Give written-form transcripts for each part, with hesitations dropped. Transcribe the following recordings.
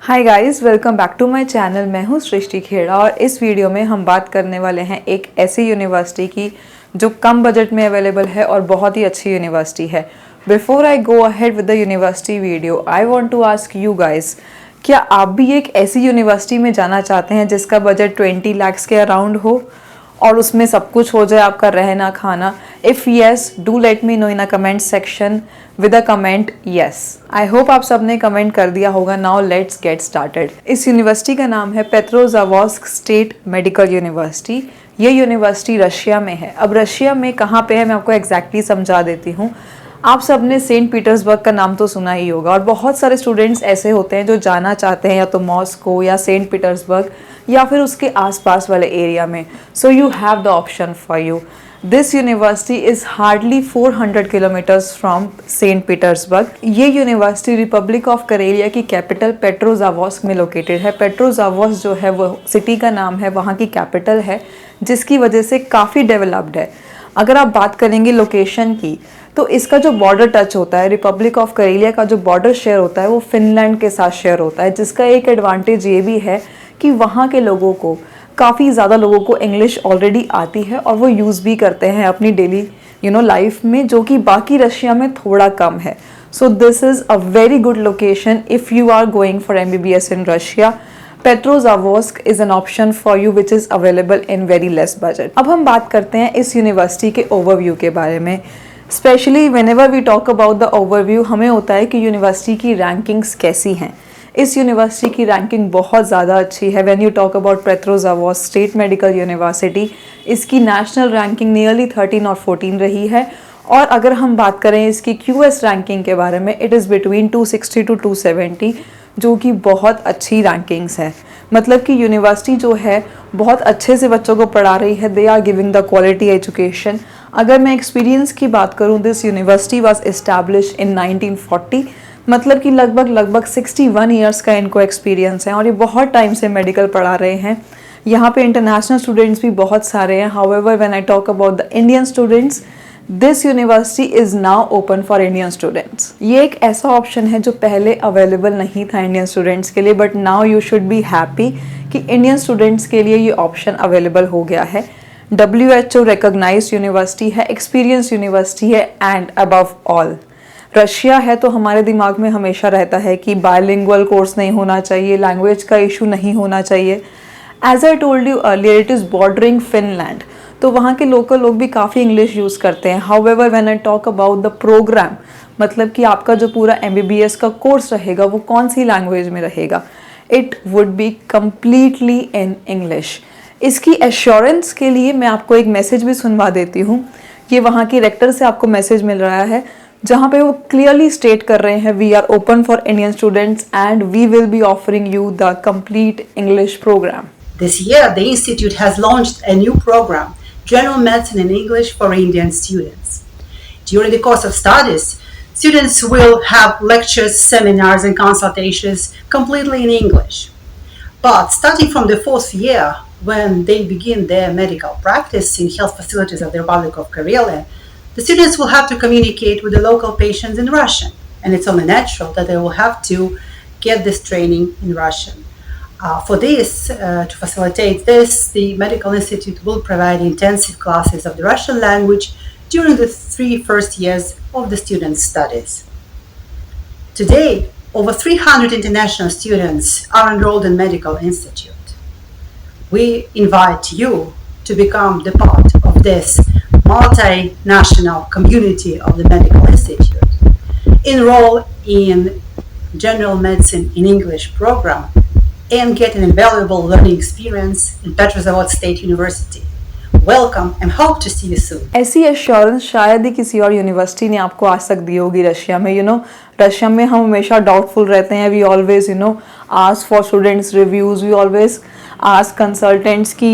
Hi guys, welcome back to my channel. मैं हूँ सृष्टि खेड़ा और इस वीडियो में हम बात करने वाले हैं एक ऐसी यूनिवर्सिटी की जो कम बजट में अवेलेबल है और बहुत ही अच्छी यूनिवर्सिटी है। Before I go ahead with the university video, I want to ask you guys, क्या आप भी एक ऐसी यूनिवर्सिटी में जाना चाहते हैं जिसका बजट 20 लाख्स के अराउंड हो और उसमें सब कुछ हो जाए, आपका रहना खाना? If yes, do let me know in a comment section with a comment yes. I hope आप सबने कमेंट कर दिया होगा। Now let's get started. इस यूनिवर्सिटी का नाम है पेट्रोजावोस्क स्टेट मेडिकल यूनिवर्सिटी। ये यूनिवर्सिटी रशिया में है। अब रशिया में कहाँ पे है मैं आपको एग्जैक्टली समझा देती हूँ। आप सबने सेंट पीटर्सबर्ग का नाम तो सुना ही होगा और बहुत सारे स्टूडेंट्स ऐसे होते हैं जो जाना चाहते हैं या तो मॉस्को या सेंट पीटर्सबर्ग या फिर उसके आसपास वाले एरिया में। So you have the option for you. This university is hardly 400 kilometres from Saint Petersburg. ये यूनिवर्सिटी रिपब्लिक ऑफ करेलिया की कैपिटल पेट्रोजावोस्क में लोकेटेड है। पेट्रोजावोस्क जो है वो सिटी का नाम है, वहाँ की कैपिटल है, जिसकी वजह से काफ़ी डेवलप्ड है। अगर आप बात करेंगे लोकेशन की, तो इसका जो बॉर्डर टच होता है, रिपब्लिक ऑफ करेलिया का जो बॉर्डर शेयर होता है वो फिनलैंड के साथ शेयर होता है, जिसका एक एडवांटेज ये भी है कि वहाँ के लोगों को, काफ़ी ज़्यादा लोगों को इंग्लिश ऑलरेडी आती है और वो यूज़ भी करते हैं अपनी डेली लाइफ में, जो कि बाकी रशिया में थोड़ा कम है। So this is a very good location if you are going for MBBS in Russia. Petrozavodsk is an option for you which is available in very less budget. अब हम बात करते हैं इस यूनिवर्सिटी के ओवरव्यू के बारे में। Specially whenever we talk about the overview, हमें होता है कि यूनिवर्सिटी की रैंकिंग्स कैसी हैं। इस यूनिवर्सिटी की रैंकिंग बहुत ज़्यादा अच्छी है। When you talk about Petrozavodsk state medical university, इसकी नेशनल रैंकिंग नियरली 13 और 14 रही है। और अगर हम बात करें इसकी QS रैंकिंग के बारे में, इट इज़ बिटवीन 260 टू 270, जो कि बहुत अच्छी रैंकिंग्स है। मतलब कि यूनिवर्सिटी जो है बहुत अच्छे से बच्चों को पढ़ा रही है। They are giving the quality education. अगर मैं एक्सपीरियंस की बात करूं, this university was establish in 1940। मतलब कि लगभग 61 ईयर्स का इनको एक्सपीरियंस है और ये बहुत टाइम से मेडिकल पढ़ा रहे हैं। यहाँ पे इंटरनेशनल स्टूडेंट्स भी बहुत सारे हैं। However when I talk about the Indian students, this university is now open for Indian students. ये एक ऐसा ऑप्शन है जो पहले अवेलेबल नहीं था इंडियन स्टूडेंट्स के लिए, but now you should be happy कि इंडियन स्टूडेंट्स के लिए ये ऑप्शन अवेलेबल हो गया है। WHO रिकॉग्नाइज्ड यूनिवर्सिटी है, एक्सपीरियंस यूनिवर्सिटी है, एंड अबव ऑल रशिया है तो हमारे दिमाग में हमेशा रहता है कि बायलिंगुअल कोर्स नहीं होना चाहिए, लैंग्वेज का इशू नहीं होना चाहिए। As I told you earlier, it is bordering Finland, तो वहाँ के लोकल लोग भी काफ़ी इंग्लिश यूज़ करते हैं। However when I talk about the programme, मतलब कि आपका जो पूरा MBBS का कोर्स रहेगा वो कौन सी लैंग्वेज में रहेगा, it would be completely in English. इसकी एश्योरेंस के लिए मैं आपको एक मैसेज भी सुनवा देती हूँ। ये वहाँ की रेक्टर से आपको मैसेज मिल रहा है, जहाँ पे वो क्लियरली स्टेट कर रहे हैं, we are open for Indian students and we will be offering you the complete English programme. This year, the Institute has launched a new program, General Medicine in English for Indian students. During the course of studies, students will have lectures, seminars, and consultations completely in English. But starting from the fourth year, when they begin their medical practice in health facilities of the Republic of Karelia, the students will have to communicate with the local patients in Russian. And it's only natural that they will have to get this training in Russian. For this, to facilitate this, the Medical Institute will provide intensive classes of the Russian language during the 3 first years of the students' studies. Today, over 300 international students are enrolled in Medical Institute. We invite you to become the part of this multinational community of the Medical Institute. Enroll in General Medicine in English program and get an invaluable learning experience in Petrozavodsk State University. Welcome and hope to see you soon. ऐसी assurance शायद ही किसी और university ने आपको आज तक दी होगी Russia में। रशिया में हम हमेशा डाउटफुल रहते हैं। We always ask for students reviews, we always ask consultants की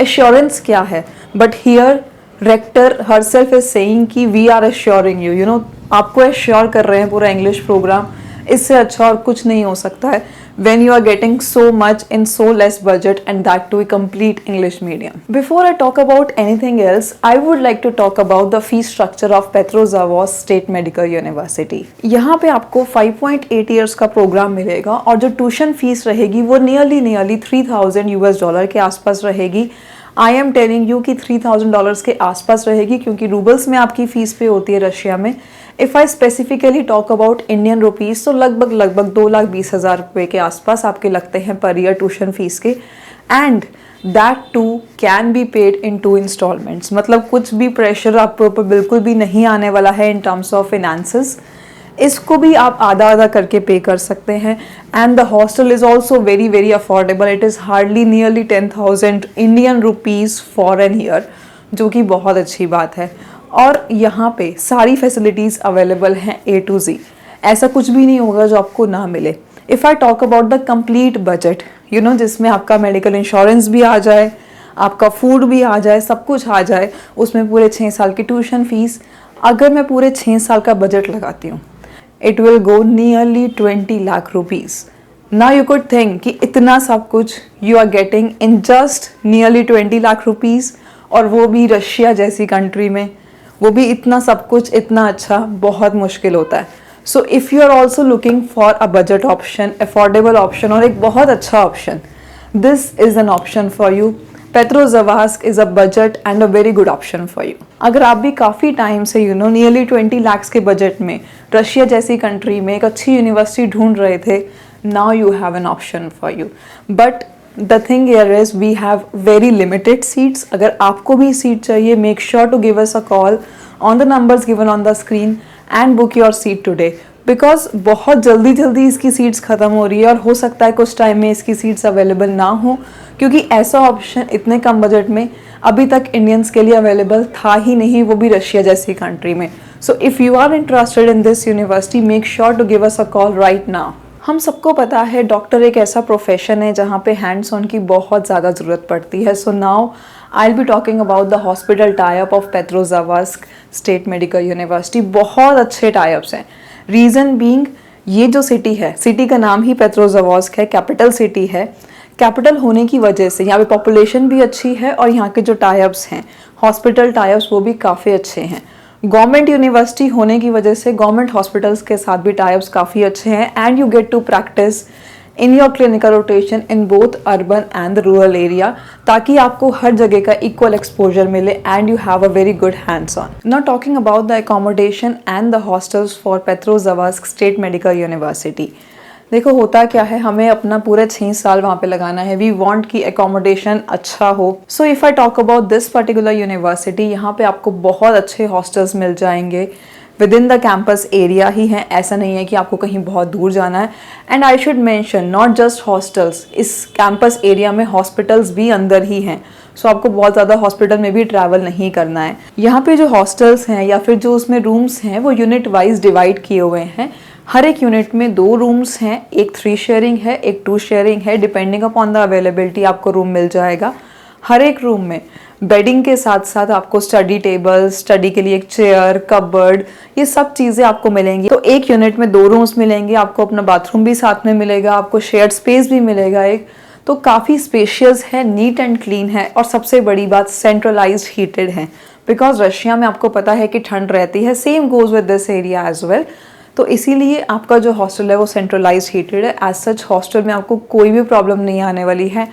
एश्योरेंस क्या है, but here rector herself is saying कि वी आर एश्योरिंग यू, आपको एश्योर कर रहे हैं पूरा इंग्लिश प्रोग्राम इससे अच्छा और कुछ नहीं हो सकता है when you are getting so much in so less budget and that too a complete English medium. Before I talk about anything else, I would like to talk about the fee structure of Petrozavodsk State Medical University. यहाँ पे आपको 5.8 years का programme मिलेगा और जो tuition fees रहेगी वो nearly $3,000 के आसपास रहेगी. आई एम टेलिंग यू कि $3,000 के आसपास रहेगी क्योंकि रूबल्स में आपकी फीस पे होती है रशिया में. If I specifically talk about Indian rupees तो लगभग 2,20,000 रुपये के आसपास आपके लगते हैं पर ईयर ट्यूशन फीस के. And that too can be paid in 2 installments. मतलब कुछ भी प्रेशर आपके ऊपर बिल्कुल भी नहीं आने वाला है इन टर्म्स ऑफ फिनेंसेस. इसको भी आप आधा आधा करके पे कर सकते हैं. And the hostel is also very affordable. It is hardly nearly 10,000 Indian rupees for an year, जो कि बहुत अच्छी बात है. और यहाँ पे सारी फैसिलिटीज़ अवेलेबल हैं A to Z. ऐसा कुछ भी नहीं होगा जो आपको ना मिले. If I talk about the complete budget, you know, जिसमें आपका मेडिकल इंश्योरेंस भी आ जाए, आपका फूड भी आ जाए, सब कुछ आ जाए, उसमें पूरे 6 साल की ट्यूशन फीस. अगर मैं पूरे 6 साल का बजट लगाती हूँ, it will go nearly 20 lakh rupees. Now you could think कि इतना सब कुछ you are getting in just nearly 20 lakh rupees, और वो भी रशिया जैसी कंट्री में. वो भी इतना सब कुछ इतना अच्छा बहुत मुश्किल होता है. So if you are also looking for a budget option, affordable option और एक बहुत अच्छा option, this is an option for you. Petrozavodsk is a budget and a very good option for you. अगर आप भी काफ़ी टाइम से nearly 20 lakh के बजट में रशिया जैसी कंट्री में एक अच्छी यूनिवर्सिटी ढूंढ रहे थे, now you have an option for you. But the thing here is we have very limited seats. अगर आपको भी सीट चाहिए, make sure to give us a call on the numbers given on the screen and book your seat today. Because बहुत जल्दी इसकी seats ख़त्म हो रही है और हो सकता है कुछ टाइम में इसकी सीट्स अवेलेबल ना हो, क्योंकि ऐसा ऑप्शन इतने कम बजट में अभी तक इंडियंस के लिए अवेलेबल था ही नहीं, वो भी रशिया जैसी कंट्री में. So if you are interested in this university, make sure to give us a call right now. हम सबको पता है डॉक्टर एक ऐसा प्रोफेशन है जहाँ पे हैंड्स ऑन की बहुत ज़्यादा ज़रूरत पड़ती है. So now I will be talking about the hospital type of Petrozavodsk state medical university. बहुत अच्छे टाइप्स हैं. रीज़न बीइंग, ये जो सिटी है, सिटी का नाम ही पेट्रोजावास्क है, कैपिटल सिटी है. कैपिटल होने की वजह से यहाँ पे पॉपुलेशन भी अच्छी है और यहाँ के जो टाइप्स हैं, हॉस्पिटल टाइप्स, वो भी काफ़ी अच्छे हैं. गवर्नमेंट यूनिवर्सिटी होने की वजह से गवर्नमेंट हॉस्पिटल्स के साथ भी टाइप्स काफ़ी अच्छे हैं. And you get to practice in your clinical rotation in both urban and rural area, ताकि आपको हर जगह का इक्वल एक्सपोजर मिले and you have a very good hands on. Not talking about the accommodation and the hostels for Petrozavodsk state medical university. देखो होता क्या है, हमें अपना पूरे 6 साल वहाँ पे लगाना है. वी वांट कि एकोमोडेशन अच्छा हो. So if I talk about this particular university, यहाँ पे आपको बहुत अच्छे हॉस्टल्स मिल जाएंगे. Within the campus area ही हैं, ऐसा नहीं है कि आपको कहीं बहुत दूर जाना है. And I should mention, not just hostels, इस कैंपस एरिया में हॉस्पिटल्स भी अंदर ही हैं. सो आपको बहुत ज़्यादा हॉस्पिटल में भी ट्रैवल नहीं करना है. यहाँ पे जो हॉस्टल्स हैं या फिर जो उसमें रूम्स हैं, वो यूनिट वाइज डिवाइड किए हुए हैं. हर एक यूनिट में 2 रूम्स हैं, एक 3 शेयरिंग है, एक 2 शेयरिंग है. डिपेंडिंग अपॉन द अवेलेबिलिटी आपको रूम मिल जाएगा. हर एक रूम में बेडिंग के साथ साथ आपको स्टडी टेबल, स्टडी के लिए एक चेयर, कबर्ड, ये सब चीज़ें आपको मिलेंगी. तो एक यूनिट में 2 रूम्स मिलेंगे. आपको अपना बाथरूम भी साथ में मिलेगा, आपको शेयर्ड स्पेस भी मिलेगा एक. तो काफ़ी स्पेशियस है, नीट एंड क्लीन है, और सबसे बड़ी बात सेंट्रलाइज्ड हीटेड है. बिकॉज रशिया में आपको पता है कि ठंड रहती है. Same goes with this area as well. तो इसीलिए आपका जो हॉस्टल है वो सेंट्रलाइज्ड हीटेड है. एज सच हॉस्टल में आपको कोई भी प्रॉब्लम नहीं आने वाली है.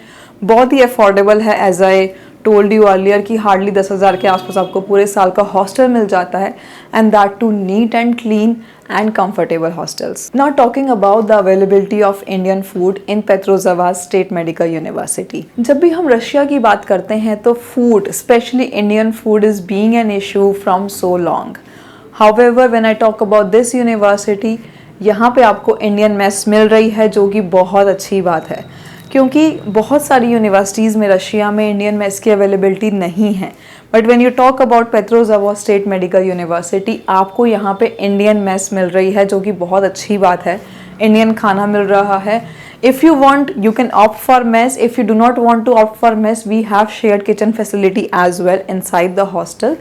बहुत ही अफोर्डेबल है. As I told you earlier कि हार्डली 10,000 के आसपास आपको पूरे साल का हॉस्टल मिल जाता है. And that too neat and clean and comfortable hostels. Now talking about the availability of Indian food in Petrozavodsk state medical university. जब भी हम रशिया की बात करते हैं तो food, specially Indian food, is being an issue from so long. However, when I talk about this university, यहाँ पे आपको इंडियन मेस मिल रही है, जो कि बहुत अच्छी बात है, क्योंकि बहुत सारी यूनिवर्सिटीज़ में रशिया में इंडियन मेस की अवेलेबिलिटी नहीं है. But when you talk about Petrozavodsk state medical university, आपको यहाँ पे इंडियन मेस मिल रही है, जो कि बहुत अच्छी बात है. इंडियन खाना मिल रहा है. If you want, you can opt for mess. If you do not want to opt for mess, we have shared kitchen facility as well inside the hostel.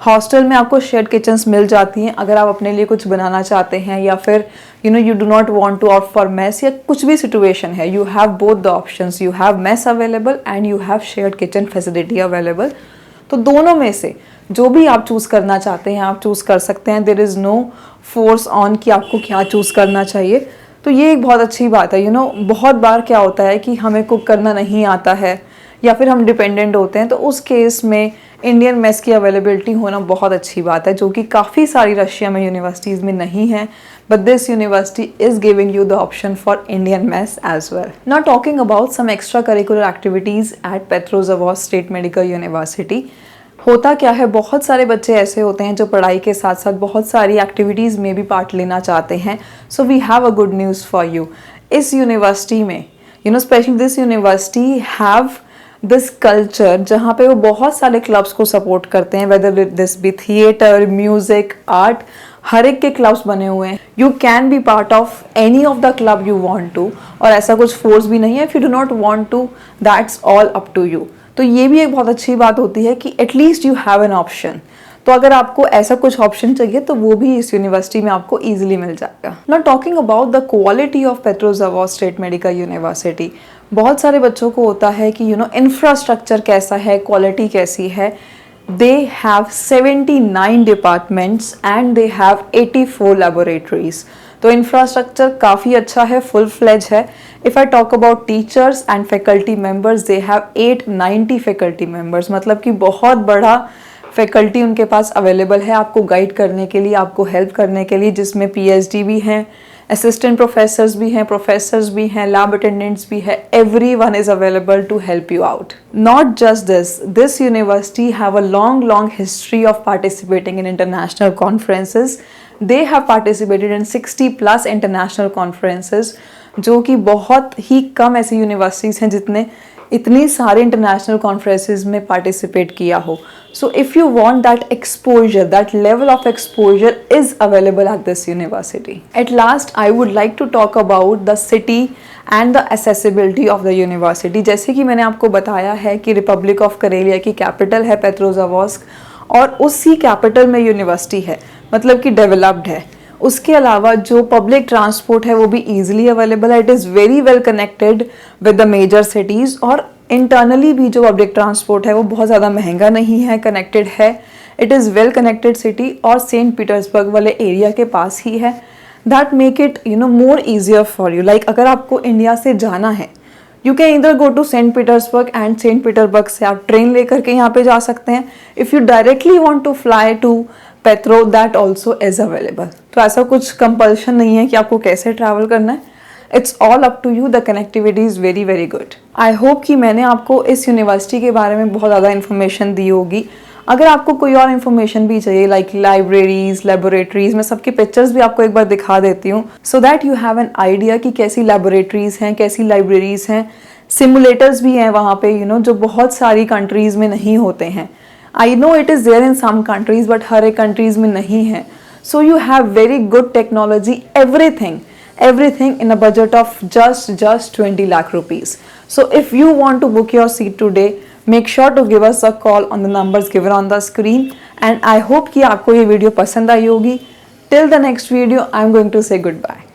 Hostel में आपको शेयर्ड किचन्स मिल जाती हैं अगर आप अपने लिए कुछ बनाना चाहते हैं, या फिर you do not want to opt for mess, या कुछ भी सिचुएशन है, you have both the options, you have mess available and you have shared kitchen facility available. तो दोनों में से जो भी आप चूज़ करना चाहते हैं आप चूज़ कर सकते हैं। There is no force on कि आपको क्या चूज़ करना चाहिए। तो ये एक बहुत अच्छी बात है। बहुत बार क्या होता है कि हमें कुक करना नहीं आता है या फिर हम डिपेंडेंट होते हैं, तो उस केस में इंडियन मेस की अवेलेबिलिटी होना बहुत अच्छी बात है, जो कि काफ़ी सारी रशिया में यूनिवर्सिटीज़ में नहीं है। But this university is giving you the option for Indian mess as well. Now talking about some extra curricular activities at Petrozavodsk state medical university. होता क्या है, बहुत सारे बच्चे ऐसे होते हैं जो पढ़ाई के साथ साथ बहुत सारी एक्टिविटीज़ में भी पार्ट लेना चाहते हैं। So we have a good news for you. इस यूनिवर्सिटी में specially this university have this culture जहाँ पे वो बहुत सारे क्लब्स को सपोर्ट करते हैं, whether this be theatre, music, art, हर एक के क्लब्स बने हुए हैं। You can be part of any of the club you want to, और ऐसा कुछ फोर्स भी नहीं है। If you do not want to, that's all up to you. तो ये भी एक बहुत अच्छी बात होती है कि at least you have an option. तो अगर आपको ऐसा कुछ ऑप्शन चाहिए तो वो भी इस यूनिवर्सिटी में आपको इजीली मिल जाएगा। Now talking about the quality of Petrozavodsk state medical university, बहुत सारे बच्चों को होता है कि इंफ्रास्ट्रक्चर कैसा है, क्वालिटी कैसी है। They have 79 departments and they have 84 laboratories. तो इंफ्रास्ट्रक्चर काफ़ी अच्छा है, फुल फ्लेज है। If I talk about teachers and faculty members, they have 890 faculty members, मतलब कि बहुत बड़ा फैकल्टी उनके पास अवेलेबल है आपको गाइड करने के लिए, आपको हेल्प करने के लिए, जिसमें पीएचडी भी हैं, असिस्टेंट प्रोफेसर्स भी हैं, प्रोफेसर्स भी हैं, लैब अटेंडेंट्स भी है। Everyone is available to help you out. Not just this university have a long history of participating in international conferences. They have participated in 60+ international conferences, जो कि बहुत ही कम ऐसी यूनिवर्सिटीज़ हैं जितने इतनी सारे इंटरनेशनल कॉन्फ्रेंसेज में पार्टिसिपेट किया हो। So if you want that exposure, that level of exposure is available at this university. At last I would like to talk about the city and the accessibility of the university. जैसे कि मैंने आपको बताया है कि republic of Karelia की capital है Petrozavodsk, और उसी कैपिटल में यूनिवर्सिटी है, मतलब कि डेवलप्ड है। उसके अलावा जो पब्लिक ट्रांसपोर्ट है वो भी ईजिली अवेलेबल है। It is very well connected with the major cities, और इंटरनली भी जो पब्लिक ट्रांसपोर्ट है वो बहुत ज़्यादा महंगा नहीं है, कनेक्टेड है। It is well connected city, और सेंट पीटर्सबर्ग वाले एरिया के पास ही है। That make it more easier for you. Like अगर आपको इंडिया से जाना है, यू कैन इधर go to Saint Petersburg, and Saint Petersburg से आप ट्रेन लेकर के यहाँ पे जा सकते हैं। If you directly want to fly to Petro, that also is available. तो ऐसा कुछ कंपल्शन नहीं है कि आपको कैसे ट्रैवल करना है। It's all up to you. The connectivity is very very good. I hope कि मैंने आपको इस यूनिवर्सिटी के बारे में बहुत ज़्यादा इन्फॉर्मेशन दी होगी। अगर आपको कोई और इन्फॉर्मेशन भी चाहिए, लाइक लाइब्रेरीज, लेबोरेटरीज, मैं सबके पिक्चर्स भी आपको एक बार दिखा देती हूँ, so that you have an idea कि कैसी लेबोरेटरीज हैं, कैसी लाइब्रेरीज हैं। सिमुलेटर्स भी हैं वहाँ पे, जो बहुत सारी कंट्रीज़ में नहीं होते हैं। I know it is there in some countries, but हर एक कंट्रीज़ में नहीं है। So you have very good technology, everything in a budget of just 20 lakh rupees. So if you want to book your seat today, make sure to give us a call on the numbers given on the screen. And I hope कि आपको ये video पसंद आई होगी. Till the next video, I'm going to say goodbye.